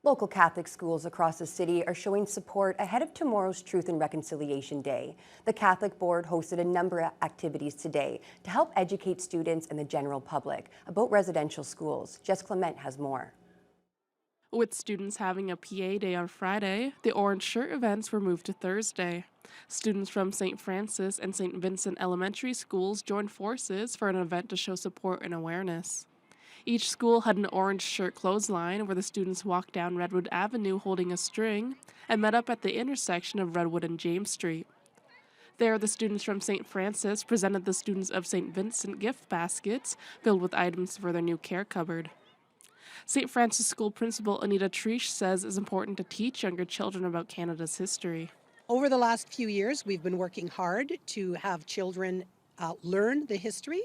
Local Catholic schools across the city are showing support ahead of tomorrow's Truth and Reconciliation Day. The Catholic Board hosted a number of activities today to help educate students and the general public about residential schools. Jess Clement has more. With students having a PA day on Friday, the Orange Shirt events were moved to Thursday. Students from St. Francis and St. Vincent elementary schools joined forces for an event to show support and awareness. Each school had an orange shirt clothesline where the students walked down Redwood Avenue holding a string and met up at the intersection of Redwood and James Street. There, the students from St. Francis presented the students of St. Vincent gift baskets filled with items for their new care cupboard. St. Francis School Principal Anita Trish says it's important to teach younger children about Canada's history. Over the last few years, we've been working hard to have children learn the history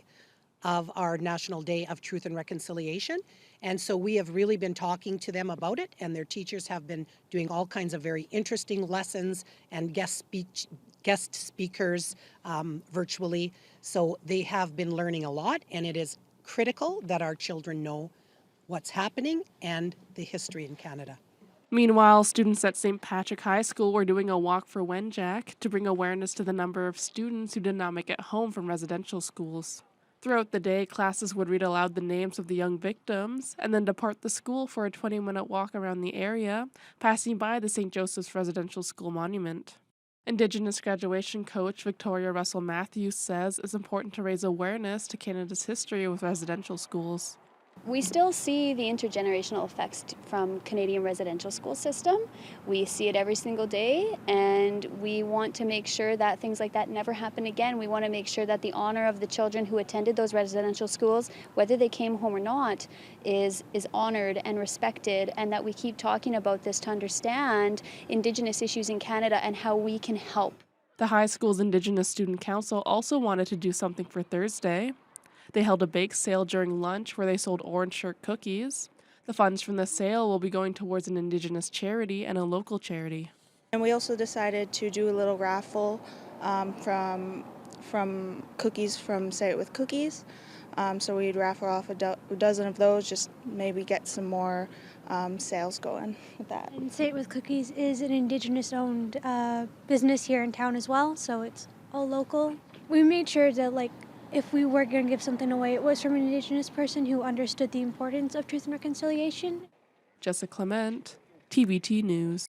of our National Day of Truth and Reconciliation. And so we have really been talking to them about it, and their teachers have been doing all kinds of very interesting lessons and guest speakers virtually. So they have been learning a lot, and it is critical that our children know what's happening and the history in Canada. Meanwhile, students at St. Patrick High School were doing a walk for Wenjack to bring awareness to the number of students who did not make it home from residential schools. Throughout the day, classes would read aloud the names of the young victims and then depart the school for a 20-minute walk around the area, passing by the St. Joseph's Residential School Monument. Indigenous graduation coach Victoria Russell Matthews says it's important to raise awareness to Canada's history with residential schools. We still see the intergenerational effects from Canadian residential school system. We see it every single day, and we want to make sure that things like that never happen again. We want to make sure that the honor of the children who attended those residential schools, whether they came home or not, is honored and respected, and that we keep talking about this to understand Indigenous issues in Canada and how we can help. The high school's Indigenous Student Council also wanted to do something for Thursday. They held a bake sale during lunch where they sold orange shirt cookies. The funds from the sale will be going towards an Indigenous charity and a local charity. And we also decided to do a little raffle from cookies from Say It With Cookies. So we'd raffle off a dozen of those, just maybe get some more sales going with that. And Say It With Cookies is an Indigenous-owned business here in town as well, so it's all local. We made sure that, if we were going to give something away, it was from an Indigenous person who understood the importance of truth and reconciliation. Jessica Clement, TVT News.